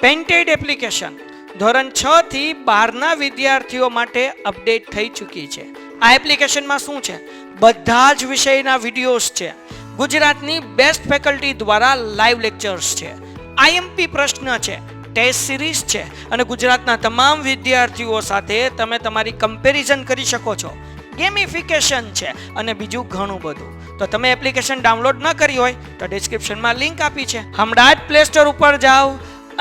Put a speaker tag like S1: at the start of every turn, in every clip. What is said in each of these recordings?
S1: Painted application ધોરણ 6 થી 12ના વિદ્યાર્થીઓ માટે અપડેટ થઈ ચૂકી છે. આ એપ્લિકેશનમાં શું છે? બધા જ વિષયના વિડીયોઝ છે. ગુજરાતની બેસ્ટ ફેકલ્ટી દ્વારા લાઈવ લેક્ચર્સ છે. આઈએમપી પ્રશ્ન છે, ટેસ્ટ સિરીઝ છે અને ગુજરાતના તમામ વિદ્યાર્થીઓ સાથે તમે તમારી કમ્પેરિઝન કરી શકો છો. ગેમિફિકેશન છે અને બીજું ઘણું બધું. તો તમે એપ્લિકેશન ડાઉનલોડ ન કરી હોય તો ડિસ્ક્રિપ્શનમાં લિંક આપી છે. હમણાં જ પ્લે સ્ટોર ઉપર જાઓ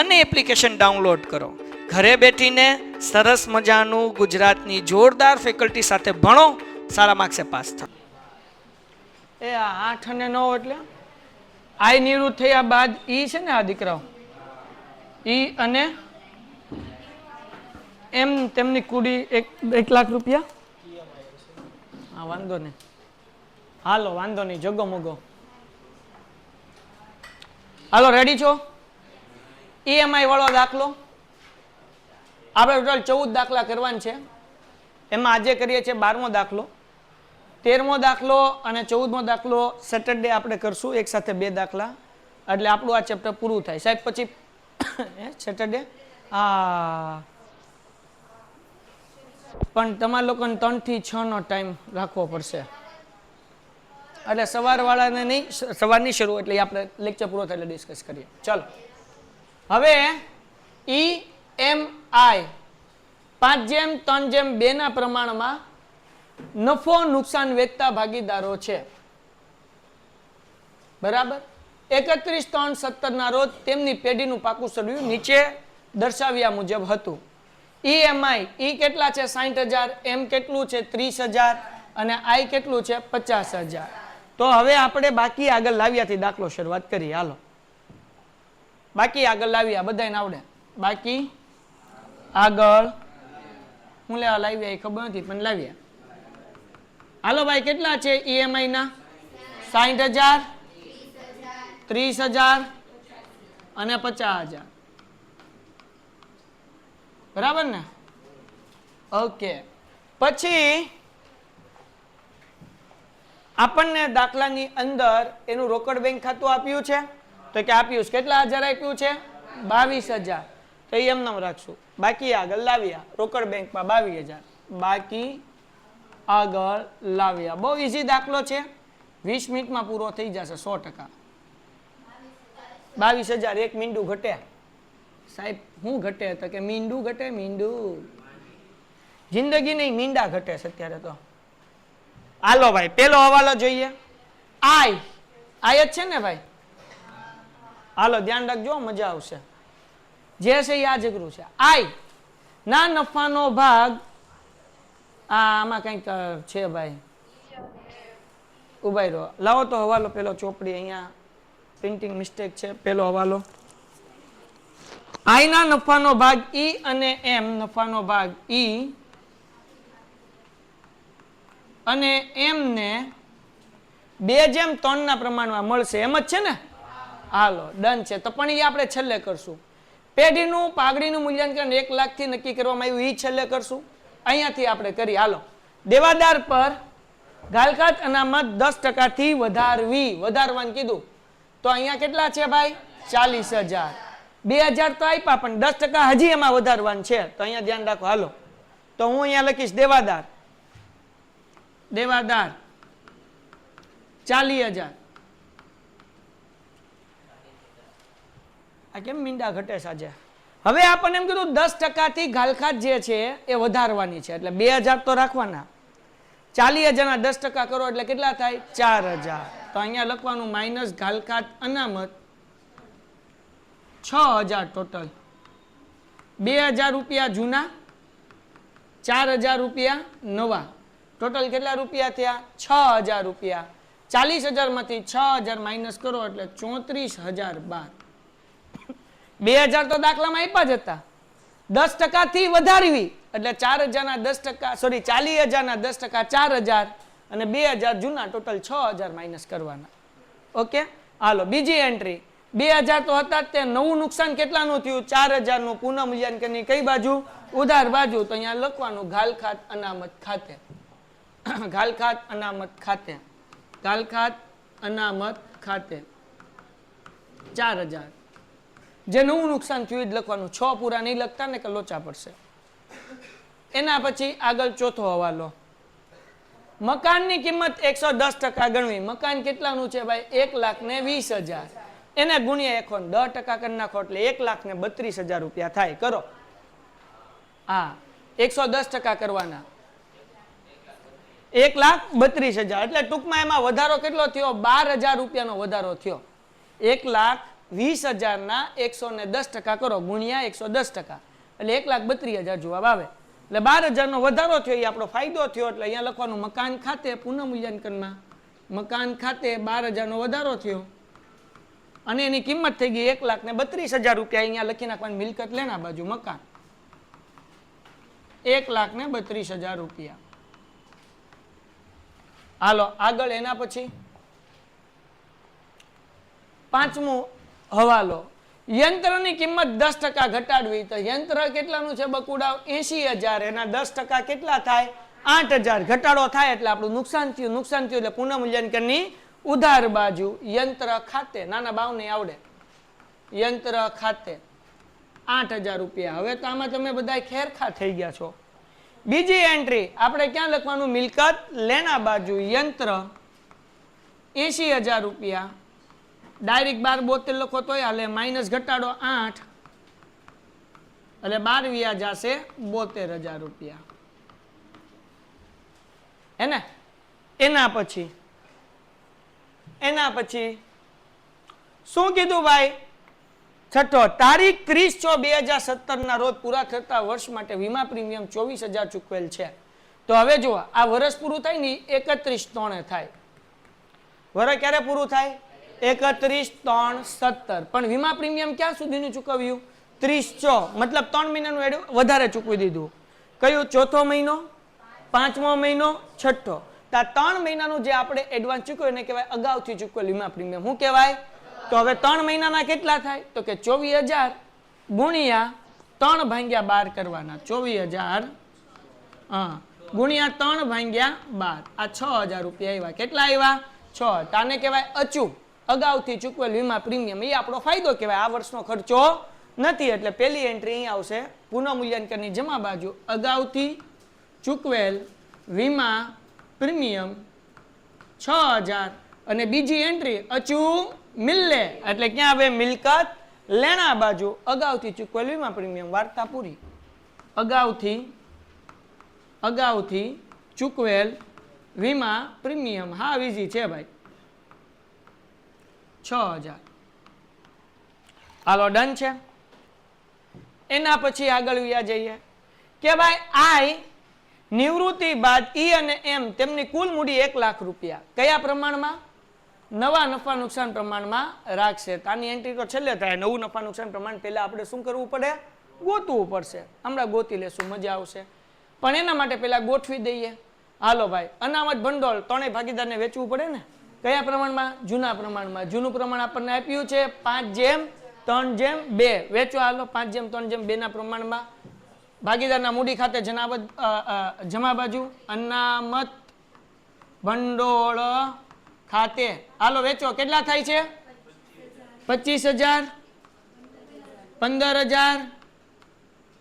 S1: અને એપ્લિકેશન ડાઉનલોડ કરો. ઘરે બેઠીને સરસ મજાનું ગુજરાતની જોરદાર ફેકલ્ટી સાથે ભણો, સારા માર્ક્સે પાસ થાઓ. એ 8 અને 9 એટલે આઈ નિવૃત્ત થયા બાદ ઈ છે ને, આ દીકરાઓ ઈ અને એમ તેમની કુડી 1 લાખ રૂપિયા. હા, વાંધો નહીં, હાલો વાંધો નહીં, જગો મગો. હાલો, રેડી છો? ઈએમઆઈ વાળો દાખલો આપણે ટોટલ 14 દાખલા કરવાના છે. એમાં આજે કરીએ છીએ 12મો દાખલો, 13મો દાખલો અને 14મો દાખલો સેટરડે આપણે કરશું એક સાથે 2 દાખલા, એટલે આપણું આ ચેપ્ટર પૂરું થાય. સાહેબ પછી સેટરડે પણ તમારા લોકોને 3 થી 6 નો ટાઈમ રાખવો પડશે, એટલે સવારવાળાને નહીં, સવારની શરૂ એટલે આપણે લેક્ચર પૂરો થાય એટલે ડિસ્કસ કરીએ. ચાલો, હવે ઈએમઆઈ 5:3:2 ના પ્રમાણમાં નફો નુકસાન વેચતા ભાગીદારો છે. બરાબર. 31/3/17 ના રોજ તેમની પેઢીનું પાકું સરવૈયું નીચે દર્શાવ્યા મુજબ હતું. ઈએમઆઈ ઈ કેટલા છે? 60,000. એમ કેટલું છે? 30,000. અને આઈ કેટલું છે? 50,000. તો હવે આપણે બાકી આગળ લાવ્યાથી દાખલો શરૂઆત કરીએ. હાલો, બાકી આગળ લાવ્યા બધાને આવડે? બાકી આગળ હું લેવા લાવ્યા એ ખબર નથી પણ લાવ્યા. હાલો ભાઈ, કેટલા છે ઈએમઆઈ ના? 60,000, 30,000 અને 50,000. બરાબર ને? ઓકે. પછી આપણને દાખલાની અંદર એનું રોકડ બેંક ખાતું આપ્યું છે, તો કે આપ્યું છે. કેટલા હજાર આપ્યું છે? 22,000. તો એમ નામ રાખશું. બાકી આગળ લાવ્યા, રોકડ બેંકમાં 22,000. બાકી આગળ લાવ્યા. બહુ ઈઝી દાખલો છે, 20 મિનિટમાં પૂરો થઈ જશે 100%. 22,000. એક મીંડું ઘટે. સાહેબ શું ઘટે? તો કે મીંડું ઘટે. મીંડું જિંદગી નહીં, મીંડા ઘટે છે અત્યારે તો. હાલો ભાઈ, પેલો હવાલો જોઈએ. આઈ જ છે ને ભાઈ? હાલો ધ્યાન રાખજો, મજા આવશે. જે છે એ આ જગરું છે. આઈ ના નફાનો ભાગ, આમાં કંઈક છે ભાઈ, ઉભાઈ રહો, લાવો તો હવાલો પેલો ચોપડી, અહીંયા પ્રિન્ટિંગ મિસ્ટેક છે. પેલો હવાલો, આઈ ના નફાનો ભાગ ઈ અને એમ નફાનો ભાગ ઈ અને એમ ને 2:3 ના પ્રમાણમાં મળશે. એમ જ છે ને? હાલો ડન છે. તો પણ એ આપણે છેલ્લે કરશું. પેઢીનું પાઘડીનું મૂલ્યાંકન 1 લાખ થી નક્કી કરવામાં આવ્યું, એ છેલ્લે કરશું. અહીંયાથી આપણે કરી. હાલો, દેવાદાર પર ગાલકાત અનામત 10% થી વધારવાનું કીધું. તો અહીંયા કેટલા છે ભાઈ? 40,000. 2,000 તો આપ્યા પણ 10% હજી એમાં વધારવાનું છે, તો અહીંયા ધ્યાન રાખો. હાલો, તો હું અહીંયા લખીશ દેવાદાર 40,000. આ કેમ મીંડા ઘટે સાજે? હવે આપણને એમ કીધું 10% થી ગાલખાત જે છે એ વધારવાની છે, એટલે 2,000 તો રાખવાના. 40,000 ના 10% કરો એટલે કેટલા થાય? 4,000. તો અહીંયા લખવાનું માઇનસ ગાલખાત અનામત 6,000 ટોટલ. 2,000 રૂપિયા જૂના, 4,000 રૂપિયા નવા. ટોટલ કેટલા રૂપિયા થયા? 6,000 રૂપિયા. 40,000 માંથી 6,000 માઇનસ કરો એટલે 34,012. 2,000 તો દાખલામાં આપ્યા જ હતા. 10% થી વધારવી એટલે 4,000 ના 10%, સોરી 40,000 ના 10% 4,000 અને 2,000 જૂના, ટોટલ 6,000 માઇનસ કરવાના. ઓકે. હાલો, બીજી એન્ટ્રી. 2,000 તો હતા તે નવું નુકસાન કેટલાનું થયું? 4,000 નું. પુનઃ મૂલ્યાંકનની કઈ બાજુ? ઉધાર બાજુ. તો અહીંયા લખવાનું ગાલખાત અનામત ખાતે. ગાલખાત અનામત ખાતે. ગાલખાત અનામત ખાતે 4,000. જે નવું નુકસાન થયું જ લખવાનું, 6 પૂરા નહીં લખતા ને કે લોચા પડશે. એના પછી આગળ ચોથો હવાલો, મકાનની કિંમત 110% ગણવી. મકાન કેટલાનું છે ભાઈ? 1,20,000. એને ગુણ્યા 10% કરી નાખો એટલે 1,32,000 રૂપિયા થાય. કરો. હા, 110% કરવાના, 1,32,000. એટલે ટૂંકમાં એમાં વધારો કેટલો થયો? 12,000 રૂપિયાનો વધારો થયો. 1,20,000 ના 110% કરો ગુણ્યા 110%, એટલે 1,32,000 જવાબ આવે. એટલે 12,000 નો વધારો થયો, એ આપણો ફાયદો થયો. એટલે અહીંયા લખવાનું મકાન ખાતે પુનઃમૂલ્યાંકનમાં મકાન ખાતે 12,000 નો વધારો થયો અને એની કિંમત થઈ ગઈ 1,32,000 રૂપિયા. અહીંયા લખી નાખવાની મિલકત લેના બાજુ મકાન 1,32,000 રૂપિયા. હાલો આગળ. એના પછી પાંચમું હવાલો, યંત્રની કિંમત 10% ઘટાડવી. તો યંત્ર કેટલાનું છે બકુડાવ? 80,000. એના 10% કેટલા થાય? 8,000. ઘટાડો થાય એટલે આપણું નુકસાન થયું. નુકસાન થયું એટલે પુનઃમૂલ્યાંકનની ઉધાર બાજુ યંત્ર ખાતે, નાના બાવને આવડે, યંત્ર ખાતે 8,000 રૂપિયા. હવે તો આમાં તમે બધા ખેરખા થઈ ગયા છો. બીજી એન્ટ્રી આપણે ક્યાં લખવાનું? મિલકત લેના બાજુ યંત્ર 80,000 રૂપિયા. ડાયરેક્ટ 12 લખો તોય હાલે, માઇનસ ઘટાડો 8 એટલે 12 વ્યા જશે 72,000 રૂપિયા. એને એના પછી શું કીધું ભાઈ? છઠ્ઠો, તારીખ 30/6/2017 ના રોજ પૂરા થતા વર્ષ માટે વીમા પ્રીમિયમ 24,000 ચૂકવેલ છે. તો હવે જુઓ, આ વર્ષ પૂરું થાય ને 31/3 થાય. વર્ષ ક્યારે પૂરું થાય? 31/3/17. પણ વીમા પ્રીમિયમ ક્યાં સુધીનું ચૂકવ્યું? 30/6, મતલબ 3 મહિનાનું વધારે ચૂકવી દીધું. કયું? ચોથો મહિનો, 5મો મહિનો, છઠ્ઠો. તો આ 3 મહિનાનું જે આપણે એડવાન્સ ચૂકવ્યું એને કહેવાય અગાઉથી ચૂકવેલ વીમા પ્રીમિયમ. શું કહેવાય? તો હવે 3 મહિનાના કેટલા થાય? તો કે 24,000 ગુણ્યા 3/12 કરવાના. 24,000 ગુણ્યા 3/12, આ 6,000 રૂપિયા આવ્યા. કેટલા આવ્યા? 6. તાને કહેવાય અચૂક અગાઉથી ચૂકવેલ વીમા પ્રીમિયમ. એ આપણો ફાયદો કહેવાય, આ વર્ષનો ખર્ચો નથી. એટલે પહેલી એન્ટ્રી અહીં આવશે પુનઃમૂલ્યાંકનની જમા બાજુ અગાઉથી ચૂકવેલ વીમા પ્રીમિયમ 6,000. અને બીજી એન્ટ્રી અચૂક મિલ્લે એટલે ક્યાં આવે? મિલકત લેણા બાજુ અગાઉથી ચૂકવેલ વીમા પ્રીમિયમ. વાર્તા પૂરી. અગાઉથી ચૂકવેલ વીમા પ્રીમિયમ. હા ઈઝી છે ભાઈ, 6,000. હાલો ડન છે. એના પછી આગળ વ્યા જઈએ કે ભાઈ આઈ નિવૃત્તિ બાદ ઈ અને એમ તેમની કુલ મૂડી 1,00,000 રૂપિયા કયા પ્રમાણમાં? નવા નફા નુકસાન પ્રમાણમાં રાખશે. આની એન્ટ્રી તો છેલ્લે થાય. નવું નફા નુકસાન પ્રમાણ પહેલા આપણે શું કરવું પડે? ગોતવું પડશે. હમણાં ગોતી લેશું, મજા આવશે. પણ એના માટે પહેલા ગોઠવી દઈએ. હાલો ભાઈ, અનામત ભંડોળ 3 ભાગીદારને વેચવું પડે ને. કયા પ્રમાણમાં? જૂના પ્રમાણમાં. જૂનું પ્રમાણ આપણને આપ્યું છે 5:3:2. વેચો હાલો 5:3:2 ના પ્રમાણમાં. ભાગીદારના મૂડી ખાતે જમા બાજુ અનામત ભંડોળ ખાતે. હાલો વેચો. કેટલા થાય છે? 25,000, 15,000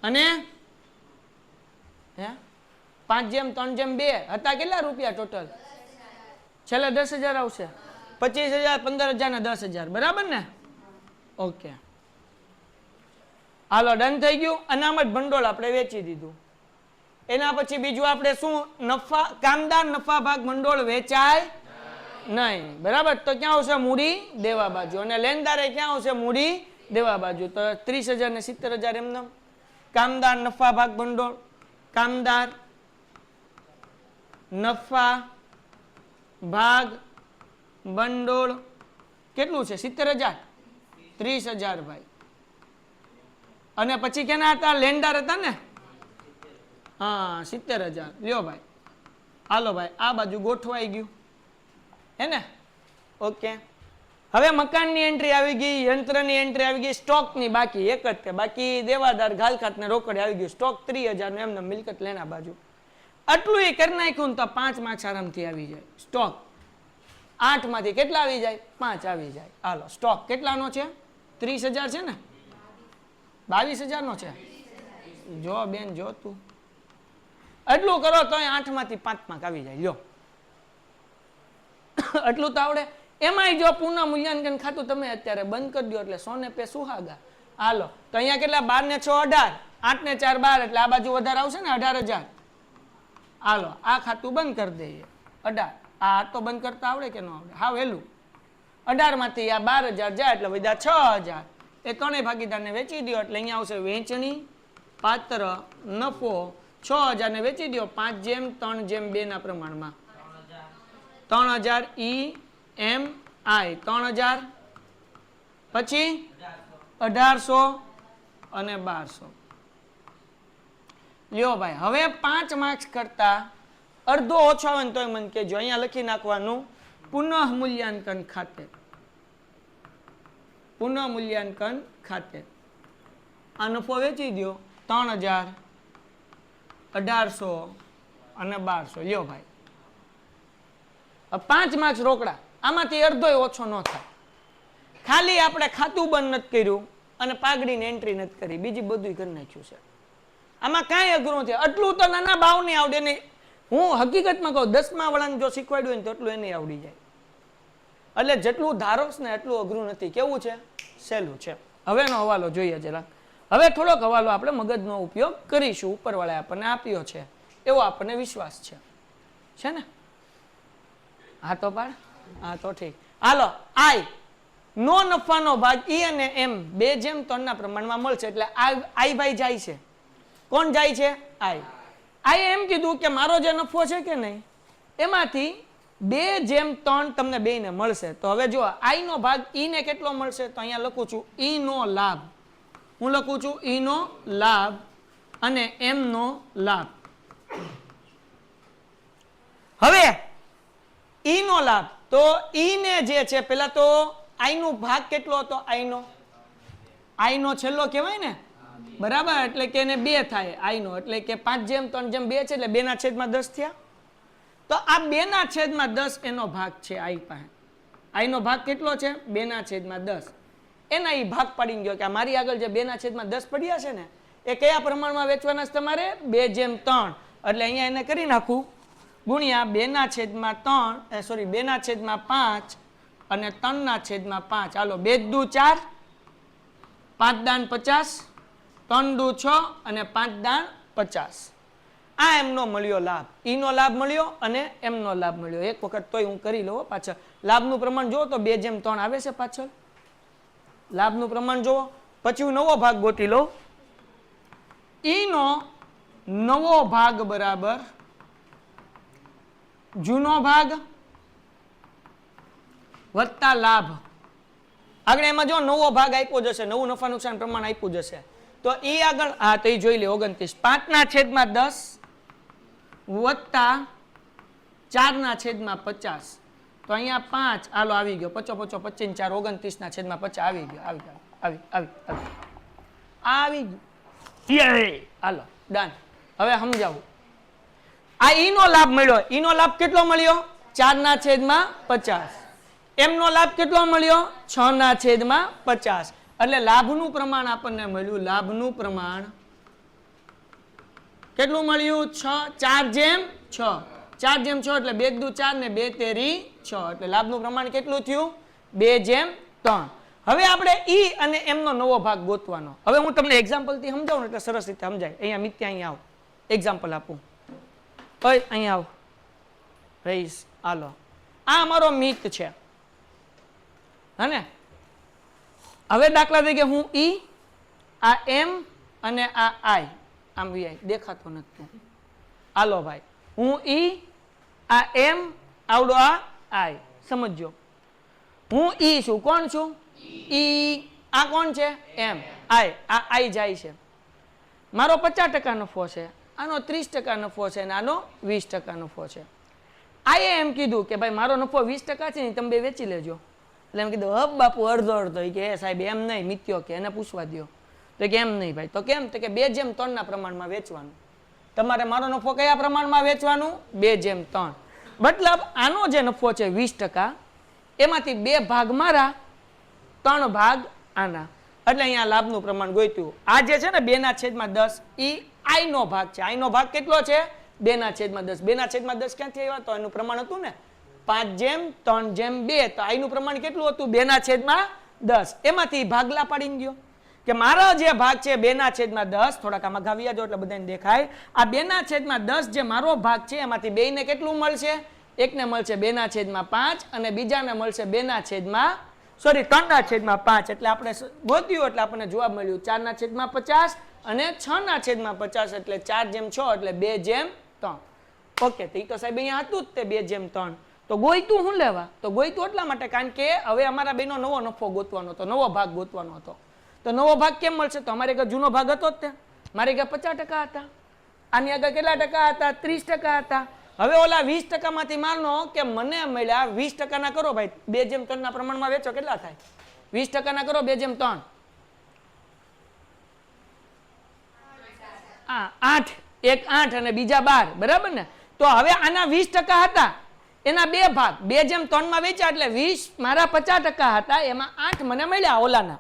S1: અને 5:3:2 હતા. કેટલા રૂપિયા ટોટલ? છેલ્લે 10,000 આવશે. 25,000, 15,000 ને 10,000. બરાબર ને? ઓકે. હાલો ડન થઈ ગયું. અનામત ભંડોળ આપણે વેચી દીધું. એના પછી બીજું આપણે શું? કામદાર નફા ભાગ ભંડોળ વેચાય નહીં. બરાબર? તો ક્યાં આવશે? મૂડી દેવા બાજુ. અને લેણદારે ક્યાં આવશે? મૂડી દેવા બાજુ. તો 30,000 ને 70,000 એમને. કામદાર નફા ભાગ ભંડોળ, કામદાર નફા ભાગ ભંડોળ કેટલું છે? 70,000, 30,000 ભાઈ. અને પછી કેના હતા? લેણદાર હતા ને. હા 70,000. લ્યો ભાઈ. હાલો ભાઈ, આ બાજુ ગોઠવાઈ ગયું હે ને? ઓકે. હવે મકાનની એન્ટ્રી આવી ગઈ, યંત્રની એન્ટ્રી આવી ગઈ, સ્ટોકની બાકી એક જ છે. બાકી દેવાદાર ઘાલખાત ને રોકડે આવી ગયું. સ્ટોક 30,000 નો એમને મિલકત લેના બાજુ. આટલું એ કરી નાખ્યું ને તો 5 માર્ક્સ આરામથી આવી જાય. સ્ટોક 8 માંથી કેટલા આવી જાય? 5 આવી જાય. હાલો સ્ટોક કેટલાનો છે? 30,000 છે ને? 22,000 નો છે? જો બેન જો તું એટલું કરો તો 8 માંથી 5 માર્ક આવી જાય. લ્યો એટલું તો આવડે. એમાંય જો પુનઃ મૂલ્યાંકન ખાતું તમે અત્યારે બંધ કરી દો એટલે સોને પે સુહાગા. હાલો તો અહીંયા કેટલા 12 ને 6 18, 8 ને 4 12, એટલે આ બાજુ વધારે આવશે ને 18,000. હાલો આ ખાતું બંધ કરી દઈએ. 18 આ તો બંધ કરતા આવડે કે ન આવડે? હા વહેલું. 18 માંથી આ 12,000 જાય એટલે વધ્યા 6,000. એ ત્રણેય ભાગીદારને વેચી દો એટલે અહીંયા આવશે વેચણી પાત્ર નફો 6,000 ને વેચી દો 5:3:2 ના પ્રમાણમાં. 3,000 EMI 3,000 પછી 1,800 અને 1,200. લ્યો ભાઈ હવે 5 માર્ક્સ કરતા અડધો ઓછો આવે ને તોય મને કહેજો. અહીંયા લખી નાખવાનું પુનઃ મૂલ્યાંકન ખાતે. પુનઃ મૂલ્યાંકન ખાતે આ નફો વેચી દો 3,000 1,800 અને 1,200. લ્યો ભાઈ 5 માર્ક્સ રોકડા. આમાંથી અડધોય ઓછો ન થાય. ખાલી આપણે ખાતું બંધ નથી કર્યું અને પાઘડીને એન્ટ્રી નથી કરી, બીજી બધું કરી નાખ્યું છે. આમાં કાંઈ અઘરું નથી. આટલું તો નાના બાવને આવડે નહીં. હું હકીકતમાં કહું 10મા વાળાને જો શીખવાડ્યું હોય ને તો એટલું એને આવડી જાય. એટલે જેટલું ધારોસ ને એટલું અઘરું નથી. કેવું છે? સહેલું છે. હવેનો હવાલો જોઈએ જરા. હવે થોડોક હવાલો આપણે મગજનો ઉપયોગ કરીશું. ઉપરવાળાએ આપણને આપ્યો છે એવો આપણને વિશ્વાસ છે ને? હા તો પાડ. હા તો ઠીક. હાલો આઈ નો નફાનો ભાગ ઈ અને એમ 2:3 ના પ્રમાણમાં મળશે. એટલે આઈ ભાઈ જાય છે. કોણ જાય છે? આઈ એમ કીધું કે મારો જે નફો છે કે નહીં એમાંથી 2:3 તમને બેયને મળશે. તો હવે જો આઈ નો ભાગ ઈ ને કેટલો મળશે? તો અહીંયા લખું છું ઈ નો લાભ. હું લખું છું ઈ નો લાભ અને એમ નો લાભ. હવે ઈ નો લાભ તો ઈ ને જે છે પેલા તો આઈ નો ભાગ કેટલો હતો? આઈ નો છેલ્લો કહેવાય ને, બરાબર? એટલે કે એને 2 થાય આઈ નો, એટલે કે 5:3:2 છે એટલે 2/10 થયા. તો આ 2/10 એનો ભાગ છે આઈ પાસે. આઈ નો ભાગ કેટલો છે? 2/10. એના ઈ ભાગ પાડી ગયો કે મારી આગળ જે 2/10 પડ્યા છે ને એ કયા પ્રમાણમાં વેચવાના છે તમારે? 2:3. એટલે અહીંયા એને કરી નાખું ગુણ્યા 2/3 સોરી 2/5 અને 3/5. હાલો 2 × 4 5 × 50 3 × 6 અને 5 × 50. આ એમનો મળ્યો લાભ. ઈનો લાભ મળ્યો અને એમનો લાભ મળ્યો. એક વખત તોય હું કરી લઉં પાછળ. લાભનું પ્રમાણ જુઓ તો 2:3 આવે છે પાછળ. લાભનું પ્રમાણ જુઓ. પછી હું નવો ભાગ ગોતી લઉં. ઈનો નવો ભાગ બરાબર જૂનો ભાગ વત્તા લાભ. આગળ એમાં જો નવો ભાગ આપ્યો જશે, નવું નફા નુકસાન પ્રમાણ આપ્યું જશે તો એ આગળ હા તો એ જોઈ લે 29. 5/10 વત્તા 4/50. તો અહીંયા 5 હાલો આવી ગયો 5 5 25 4 29/50 આવી ગયો. આવી ગયો. હાલો ડન. હવે સમજાવું. આ ઈનો લાભ મળ્યો. ઈનો લાભ કેટલો મળ્યો? 4/50. એમનો લાભ કેટલો મળ્યો? 6/50. એટલે લાભનું પ્રમાણ આપણને મળ્યું. લાભનું પ્રમાણ કેટલું મળ્યું? 4/6. 4/6 એટલે 2 × 4 ને 2 તેરી 6. એટલે લાભનું પ્રમાણ કેટલું થયું? 2/3. હવે આપણે ઈ અને એમનો નવો ભાગ ગોતવાનો. હવે હું તમને એક્ઝામ્પલ થી સમજાવું ને એટલે સરસ રીતે સમજાય. અહીંયા મિત્યા અહીંયા આવો, એક્ઝામ્પલ આપું. ઓય અહીંયા આવો રહીશ. હાલો આ અમારો મિત છે હને. હવે દાખલા તરીકે હું ઈ, આ એમ અને આ આઈ આમ વી દેખાતો નથી. હાલો ભાઈ હું ઈ, આ એમ, આવડો આ આઈ. સમજો હું ઈ છું. કોણ છું? ઈ. આ કોણ છે? એમ. આઈ. આ આઈ જાય છે. મારો 50% નફો છે, આનો 30% નફો છે અને આનો 20% નફો છે. આઈએ એમ કીધું કે ભાઈ મારો નફો 20% છે ને તમે બે વેચી લેજો. એટલે એમ કીધું હબ બાપુ અડધો અડધો. કે સાહેબ એમ નહીં, મિત્યો કે એને પૂછવા દો. તો કે એમ નહીં ભાઈ. તો કેમ? તો કે 2/3 ના પ્રમાણમાં વેચવાનું. તમારે મારો નફો કયા પ્રમાણમાં વેચવાનું? 2/3. મતલબ આનો જે નફો છે 20%, એમાંથી 2 ભાગ મારા, 3 ભાગ આના. એટલે અહીંયા લાભનું પ્રમાણ ગોત્યું. આ જે છે ને 2/10 એ I નો ભાગ છે. I નો ભાગ કેટલો છે? 2/10. 2/10 ક્યાંથી આવ્યા? તો એનું પ્રમાણ હતું ને 5/3/2. તો I નું પ્રમાણ કેટલું હતું? 2/10. એમાંથી ભાગલા પાડીને ગયો કે મારો જે ભાગ છે 2/10, થોડાક આમાં ગાવ્યા જો એટલે બધાને દેખાય. આ 2/10 જે મારો ભાગ છે એમાંથી બેયને કેટલું મળશે? એકને મળશે 2/5 અને બીજાને મળશે 3/5. એટલે આપણે ગોત્યું એટલે આપણને જવાબ મળ્યું 4/50 અને 6/50. એટલે 4/6 એટલે 2/3. ઓકે, તો એ તો સાહેબ અહીંયા હતું જ તે 2/3. તો ગોઈતું શું લેવા? તો ગોઈતું એટલા માટે કારણ કે હવે અમારા બેનો નવો નફો ગોતવાનો હતો, નવો ભાગ ગોતવાનો હતો. તો નવો ભાગ કેમ મળશે? તો અમારે આગળ જૂનો ભાગ હતો જ તે, મારી આગળ 50% હતા, આની આગળ કેટલા ટકા હતા? 30% હતા. હવે ઓલા 20% માંથી માનો કે મને મળ્યા 20% ના કરો ભાઈ, 2/3 ના પ્રમાણમાં વેચો, કેટલા થાય? 20% ના કરો 2/3, 8, એક 8 અને બીજા 12, બરાબર ને? તો હવે આના 20% હતા, એના બે ભાગ 2/3 માં વેચ્યા એટલે 20 મારા 50% હતા, એમાં 8 મને મળ્યા ઓલાના,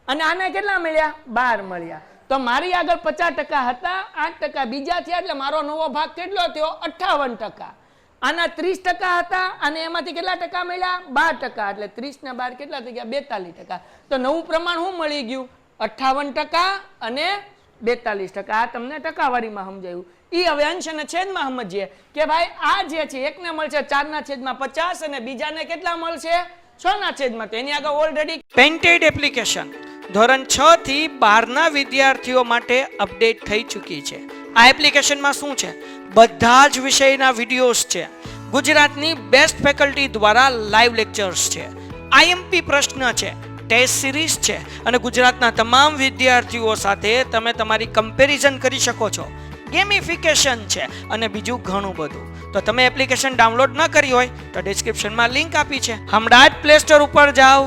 S1: અને આને કેટલા મળ્યા? 12 મળ્યા. તો મારી આગળ 50% હતા, 8% બીજા થયા, એટલે મારો નવો ભાગ કેટલો થયો? 58%. આના 30% હતા અને એમાંથી કેટલા ટકા મળ્યા? 12%. એટલે 30 ને 12 કેટલા થઈ ગયા? 42%. તો નવું પ્રમાણ શું મળી ગયું? 58% અને 42%. આ તમને ટકાવારીમાં સમજાયું. ઈ હવે અંશ અને છેદમાં સમજીએ કે ભાઈ આ જે છે એકને મળશે 4/50 અને બીજાને કેટલા મળશે? 6/. તો એની આગળ ઓલરેડી પેઇન્ટેડ એપ્લિકેશન ધોરણ 6 થી 12 વિદ્યાર્થીઓ માટે અપડેટ થઈ ચૂકી છે. આ એપ્લિકેશનમાં શું છે? બધા જ વિષયના વિડીયોઝ છે, ગુજરાતની બેસ્ટ ફેકલ્ટી દ્વારા લાઈવ લેક્ચર્સ છે, IMP પ્રશ્ન છે, ટેસ્ટ સિરીઝ છે, અને ગુજરાતના તમામ વિદ્યાર્થીઓ સાથે તમે તમારી કમ્પેરિઝન કરી શકો છો. ગેમિફિકેશન છે અને બીજું ઘણું બધું. તો તમે એપ્લિકેશન ડાઉનલોડ ન કરી હોય તો ડિસ્ક્રિપ્શનમાં લિંક આપી છે, હમણાં જ પ્લે સ્ટોર ઉપર જાઓ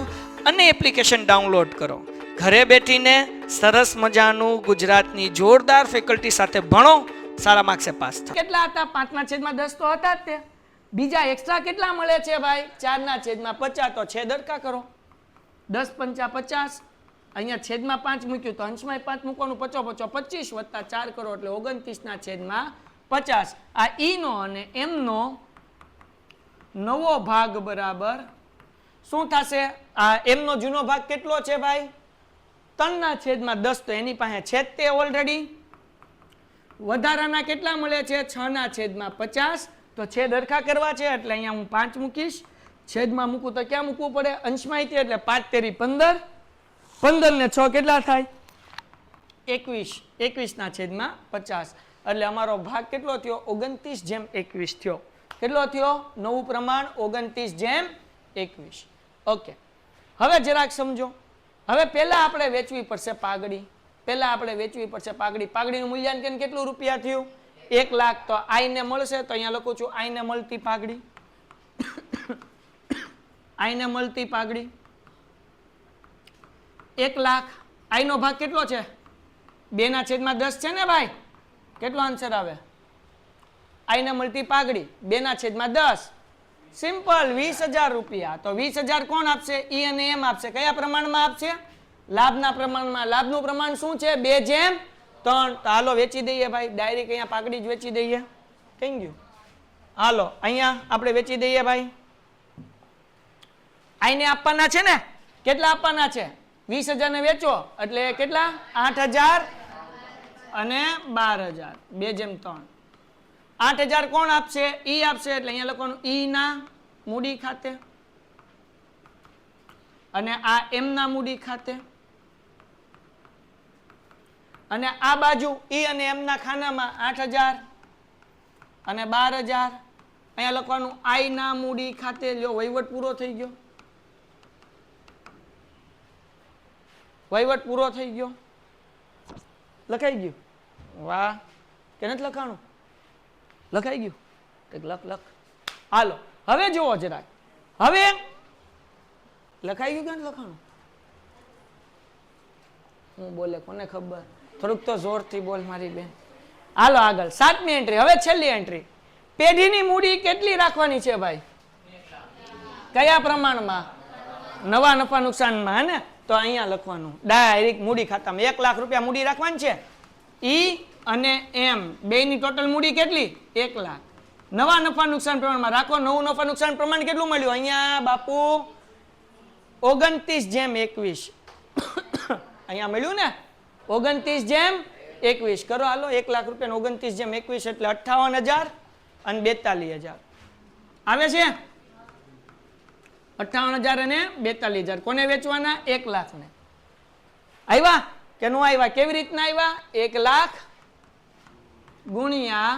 S1: અને એપ્લિકેશન ડાઉનલોડ કરો. ઘરે બેઠીને સરસ મજાનું ગુજરાતની જોરદાર ફેકલ્ટી સાથે ભણો, સારા માર્ક્સે પાસ થાઓ. કેટલા હતા? 5/10 તો હતા જ તે. બીજા એક્સ્ટ્રા કેટલા મળે છે ભાઈ? 4/50. તો છેદ અડકા કરો, 10 × 5 = 50. અહીંયા છેદમાં 5 મૂક્યું તો અંશમાં 5 મૂકવાનું, 5 × 5 = 25 + 4 કરો એટલે 29/50. આ ઈ નો અને એમ નો નવો ભાગ બરાબર શું થશે? આ એમ નો જૂનો ભાગ કેટલો છે ભાઈ? 3/10. તો એની પાસે છેદ તે ઓલરેડી. વધારાના કેટલા મળે છે? 6/50. તો છેદ હરખા કરવા છે એટલે અહીંયા હું 5 મૂકીશ. છેદમાં મૂકું તો ક્યાં મૂકવું પડે? અંશમાં એટલે 5 તેરી 15. 15 ને 6 કેટલા થાય? 21. 21/50. એટલે અમારો ભાગ કેટલો થયો? 29/21 થયો. કેટલો થયો? નવું પ્રમાણ 29/21. ઓકે, હવે જરાક સમજો. હવે પહેલા આપણે વેચવી પડશે પાઘડી. પાઘડીનું મૂલ્યાંકન કેટલું રૂપિયા થયું? 1 લાખ. તો આઈ ને મળશે, તો અહીંયા લખું છું આઈ ને મળતી પાઘડી. આઈ ને મળતી પાઘડી 1 લાખ. આઈ નો ભાગ કેટલો છે? 2/10 છે ને ભાઈ? કેટલો આન્સર આવે? આઈ ને મળતી પાઘડી 2/10. સિમ્પલ, 20,000 રૂપિયા. તો 20,000 કોણ આપશે? ઈ અને એમ આપશે. કયા પ્રમાણમાં આપશે? લાભના પ્રમાણમાં. લાભનું પ્રમાણ શું છે? 2/3. તો હાલો વેચી દઈએ ભાઈ, ડાયરેક્ટ અહીંયા પાઘડી જ વેચી દઈએ. Thank you. હાલો અહીંયા આપણે વેચી દઈએ ભાઈ. આઈને આપવાના છે ને? કેટલા આપવાના છે? 20,000 ને વેચો એટલે કેટલા? 8,000 અને 12,000. 2/3. 8,000 કોણ આપશે? ઈ આપશે. એટલે અહીંયા લખવાનું ઈ ના મૂડી ખાતે અને આ એમ ના મૂડી ખાતે, અને આ બાજુ ઈ અને એમ ના ખાનામાં 8,000 અને 12,000. અહીંયા લખવાનું આઈ ના મૂડી ખાતે. લ્યો, વહીવટ પૂરો થઈ ગયો. વહીવટ પૂરો થઈ ગયો. લખાઈ ગયું? વાહ. કે નથી લખાણું? લખાઈ ગયું? લખ. હાલો હવે જુઓ જરાક. હવે લખાઈ ગયું કે નથી લખાણું? હું બોલે કોને ખબર? થોડુંક તો જોરથી બોલ મારી બેન. હાલો આગળ 7મી એન્ટ્રી. હવે છેલ્લી એન્ટ્રી. પેઢીની મૂડી કેટલી રાખવાની છે ભાઈ? કયા પ્રમાણમાં? નવા નફા નુકસાનમાં. હે ને? તો અહીંયા લખવાનું ડાયરેક્ટ મૂડી ખાતામાં 1 લાખ રૂપિયા મૂડી રાખવાની છે. ઈ અને એમ બેની ટોટલ મૂડી કેટલી? 1 લાખ. નવા નફા નુકસાન પ્રમાણમાં રાખો. નવું નફા નુકસાન પ્રમાણ કેટલું મળ્યું? અહીંયા બાપુ 29/21 અહીંયા મળ્યું ને 29/21 કરો હાલો. 1 લાખ રૂપિયા 29/21 એટલે 58,000 અને 42,000 આવે છે. 58,000 અને 42,000 કોને વેચવાના? 1 લાખ ને. આવ્યા કે નો આવ્યા? કેવી રીતના આવ્યા? 1 લાખ ગુણ્યા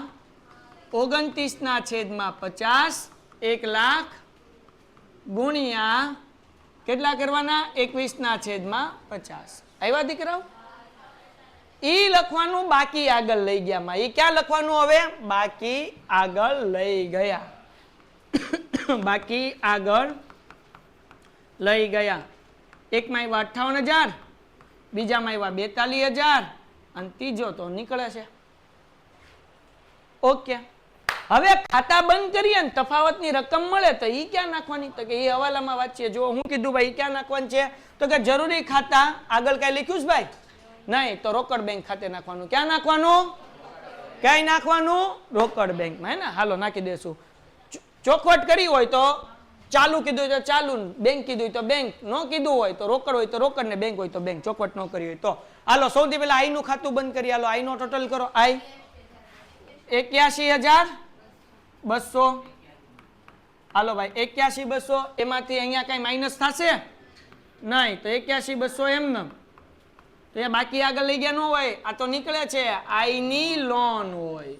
S1: 29/50 1 લાખ ગુણ્યા કેટલા કરવાના? 21/50. આવ્યા દીકરાઓ? ઈ લખવાનું બાકી આગળ લઈ ગયા માં. ઈ ક્યાં લખવાનું હવે? બાકી આગળ લઈ ગયા. બાકી આગળ લઈ ગયા. એકમાં આવ્યા 58,000, બીજામાં આવ્યા 42,000 અને ત્રીજો તો નીકળે છે. ઓકે. હવે ખાતા બંધ કરીએ ને તફાવતની રકમ મળે તો ઈ ક્યાં નાખવાની? તો કે એ હવાલામાં વાંચીએ. જો હું કીધું ભાઈ ક્યાં નાખવાનું છે? તો કે જરૂરી ખાતા આગળ કઈ લખ્યું છે ભાઈ? નહીં. તો રોકડ બેંક ખાતે નાખવાનું. ક્યાં નાખવાનું? ક્યાંય નાખવાનું? રોકડ બેંકમાં. હે ને? હાલો નાખી દેશું. ચોખવટ કરી હોય તો ચાલુ કીધું હોય તો ચાલુ, બેંક કીધું હોય તો બેંક, ન કીધું હોય તો રોકડ હોય તો રોકડ ને બેંક હોય તો બેંક. ચોખવટ ન કરી હોય તો હાલો સૌથી પહેલા આઈ નું ખાતું બંધ કરી. હાલો આઈ નો ટોટલ કરો. આઈ 81,200. હાલો ભાઈ 81,200 એમાંથી અહીંયા કઈ માઇનસ થશે નહીં તો 81,200 એમને તો એ બાકી આગળ લઈ ગયા ન હોય. આ તો નીકળે છે આઈ ની લોન હોય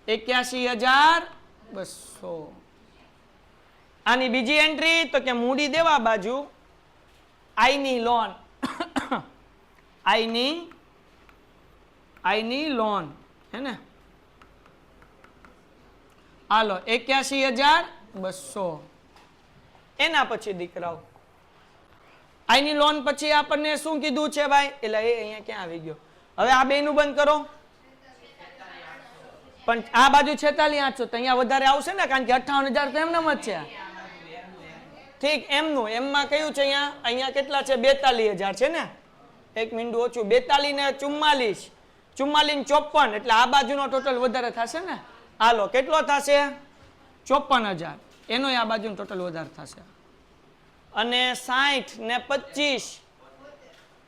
S1: 81,200. આની બીજી એન્ટ્રી તો કે મૂડી દેવા બાજુ આઈ ની લોન આઈ ની લોન હે ને. હાલો 81,200. એના પછી દીકરાઓ આઈની લોન પછી આપણને શું કીધું છે ભાઈ? એટલે એ અહીંયા ક્યાં આવી ગયો? હવે આ બે નું બંધ કરો. પણ આ બાજુ 46,800 તો અહીંયા વધારે આવશે ને, કારણ કે 58,000 તો એમનામ જ છે. ઠીક. એમનું એમમાં કયું છે? અહીંયા કેટલા છે? 42,000 છે ને. એક મિનિટ ઓછું. 42 ને 44, 44 ને 54 એટલે આ બાજુનો ટોટલ વધારે થશે ને. હાલો કેટલો થશે? 54,000. એનો આ બાજુનો ટોટલ વધારે થશે. અને 60 ને 25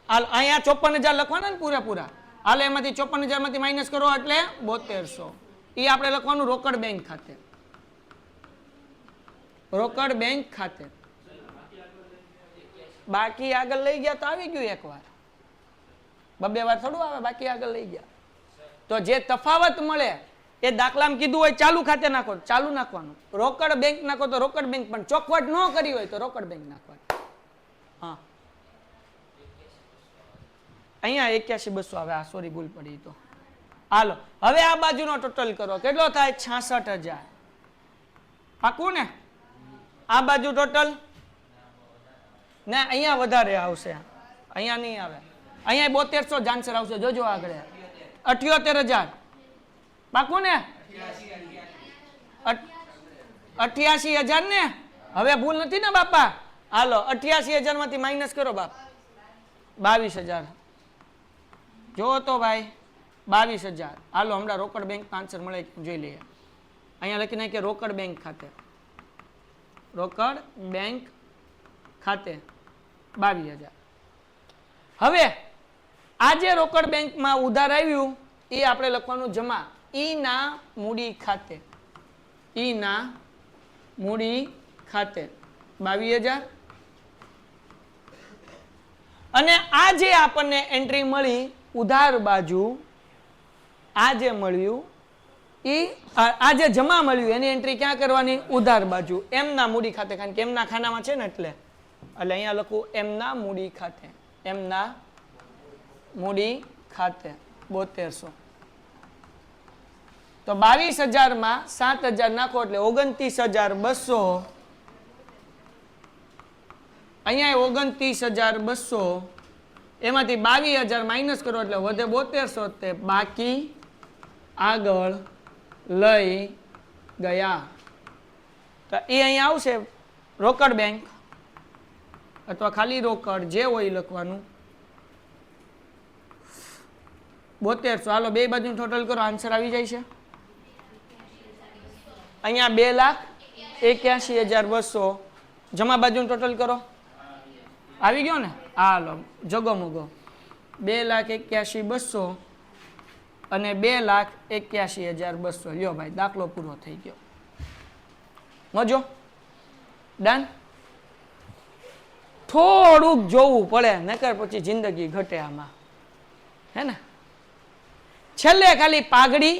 S1: હાલ અહીંયા 54,000 લખવાના ને પૂરેપૂરા. હાલ એમાંથી 54,000 માંથી માઇનસ કરો એટલે 7200. એ આપણે લખવાનું રોકડ બેંક ખાતે. રોકડ બેંક ખાતે. બાકી આગળ લઈ ગયા તો આવી ગયું એકવાર. બબે વાર થોડું આવે. બાકી આગળ લઈ ગયા તો જે તફાવત મળે એ દાખલામાં કીધું હોય ચાલુ ખાતે નાખો ચાલુ નાખવાનું, રોકડ બેંક નાખો તો રોકડ બેંક, પણ ચોખવટ ન કરી હોય તો રોકડ બેંક નાખવાનું. હા અહીંયા 81,200 આવે. આ સોરી ભૂલ પડી તો. હાલો હવે આ બાજુનો ટોટલ કરો. કેટલો થાય? 66,000. પાકું ને? આ બાજુ ટોટલ ને અહીંયા વધારે આવશે. અહીંયા નહીં આવે. અહીંયા 7200 આન્સર આવશે. જોજો આગળ 78,000. પાકું ને? 88,000 ને. હવે ભૂલ નથી ને બાપા? હાલો 88,000 માંથી માઇનસ કરો બાપ. 22,000 જો તો ભાઈ 22,000. હાલો હમણાં રોકડ બેંક આન્સર મળે જોઈ લઈએ. અહીંયા લખી નાખીએ રોકડ બેંક ખાતે. રોકડ બેંક ખાતે 22,000. હવે આ જે રોકડ બેંકમાં ઉધાર આવ્યું એ આપણે લખવાનું જમા. ઈ ના મૂડી ખાતે. ઈ ના મૂડી ખાતે 22,000. અને આ જે આપણને એન્ટ્રી મળી ઉધાર બાજુ, આ જે મળ્યું આ જે જમા મળ્યું એની એન્ટ્રી ક્યાં કરવાની? ઉધાર બાજુ. એમના મૂડી ખાતે. કારણ કે એમના ખાનામાં છે ને એટલે અહીંયા લખું એમના મૂડી ખાતે. એમના મૂડી ખાતે 7200. તો 22,000 માં 7,000 નાખો એટલે 29,200. અહીંયા 29,200 એમાંથી 22,000 માઇનસ કરો એટલે વધે 7200. તે બાકી આગળ લઈ ગયા. તો એ અહીંયા આવશે રોકડ બેંક. અથવા ખાલી રોકડ જે હોય એ લખવાનું 7200. હાલો બે બાજુ ટોટલ કરો, આન્સર આવી જાય છે. અહીંયા 2,81,200. જમા બાજુ ટોટલ કરો, આવી ગયો ને. હાલો જગો મગો 2,81,200 અને 2,81,200. લ્યો ભાઈ દાખલો પૂરો થઈ ગયો. મજો ડન. થોડુંક જોવું પડે નકર પછી જિંદગી ઘટે આમાં, હે ને. છેલ્લે ખાલી પાઘડી,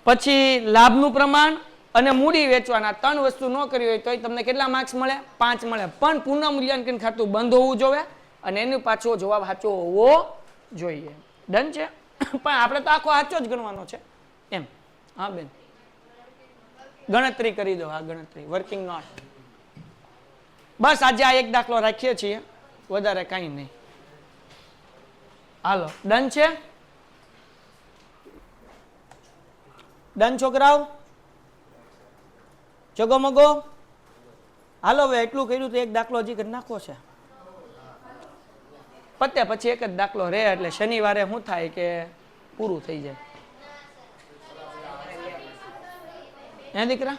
S1: પછી લાભનું પ્રમાણ અને મૂડી વેચવાના 3 વસ્તુ ન કરી હોય તોય તમને કેટલા માર્ક્સ મળે? 5 મળે. પણ પુનઃ મૂલ્યાંકન ખાતું બંધ હોવું જોઈએ અને એનો પાછો જવાબ સાચો હોવો જોઈએ. ડન છે. પણ આપણે તો આખો સાચો જ ગણવાનો છે એમ. હા બેન ગણતરી કરી દો. આ ગણતરી વર્કિંગ નોટ. બસ આજે આ એક દાખલો રાખીએ છીએ, વધારે કાંઈ નહીં. હાલો ડન છે. ડન છોકરાઓ, જગો મગો. હાલો હવે એટલું કર્યું તો એક દાખલો હજી કરી નાખો છે. પતે પછી એક જ દાખલો રહે એટલે શનિવારે શું થાય કે પૂરું થઈ જાય. હે દીકરા,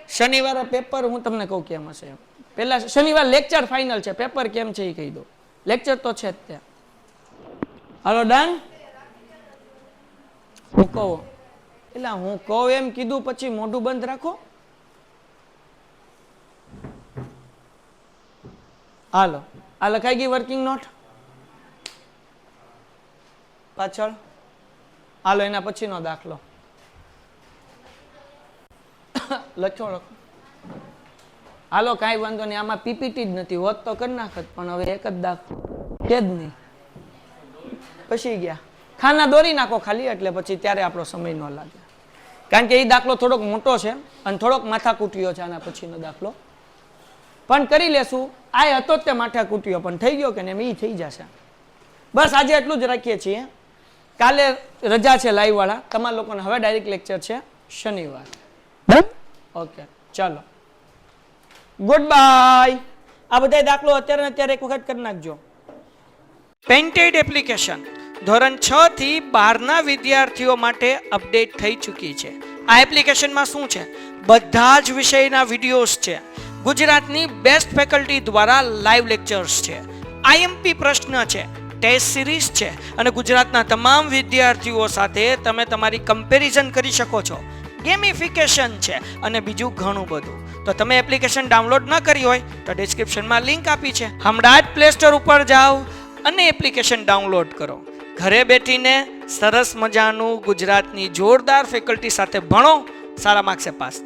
S1: શનિવારે પેપર હું તમને કહું કેમ હશે. પેલા શનિવાર લેક્ચર ફાઇનલ છે, પેપર કેમ છે એ કહી દો. લેક્ચર તો છે જ ત્યાં. હાલો ડન. હું કહું એટલે હું કહું એમ કીધું પછી મોઢું બંધ રાખો. હાલો આ લખાઈ ગઈ વર્કિંગ નોટ પાછળ. હાલો એના પછીનો દાખલો લખો લખો. હાલો કાંઈ વાંધો નહીં, આમાં પીપીટી જ નથી હોત તો કરી નાખત, પણ હવે એક જ દાખલો કે જ નહીં. પછી ગયા ખાના દોરી નાખો ખાલી, એટલે પછી ત્યારે આપણો સમય ન લાગે. કારણ કે એ દાખલો થોડોક મોટો છે અને થોડોક માથાકૂટીયો છે. આના પછીનો દાખલો પણ કરી લેશું. આ હતો તે માથાકૂટીયો પણ થઈ ગયો કે ને એ થઈ જશે. બસ આજે એટલું જ રાખીએ છીએ. કાલે રજા છે લાઈવ વાળા તમારા લોકોને. હવે ડાયરેક્ટ લેક્ચર છે શનિવાર. ઓકે ચાલો ગુડ બાય. આ બધા દાખલો અત્યારે એક વખત કરી નાખજો. પેન્ટેડ એપ્લિકેશન ધોરણ 6 થી 12ના વિદ્યાર્થીઓ માટે અપડેટ થઈ ચૂકી છે. આ એપ્લિકેશનમાં શું છે? બધા જ વિષયના વિડીયોઝ છે. ગુજરાતની બેસ્ટ ફેકલ્ટી દ્વારા લાઈવ લેક્ચર્સ છે. આઈએમપી પ્રશ્ન છે, ટેસ્ટ સિરીઝ છે અને ગુજરાતના તમામ વિદ્યાર્થીઓ સાથે તમે તમારી કમ્પેરિઝન કરી શકો છો. ગેમિફિકેશન છે અને બીજું ઘણું બધું. તો તમે એપ્લિકેશન ડાઉનલોડ ન કરી હોય તો ડિસ્ક્રિપ્શનમાં લિંક આપી છે. હમણાં જ પ્લે સ્ટોર ઉપર જાઓ અને એપ્લિકેશન ડાઉનલોડ કરો. ઘરે બેઠીને સરસ મજાનું ગુજરાતની જોરદાર ફેકલ્ટી સાથે ભણો, સારા માર્ક્સે પાસ થાઓ.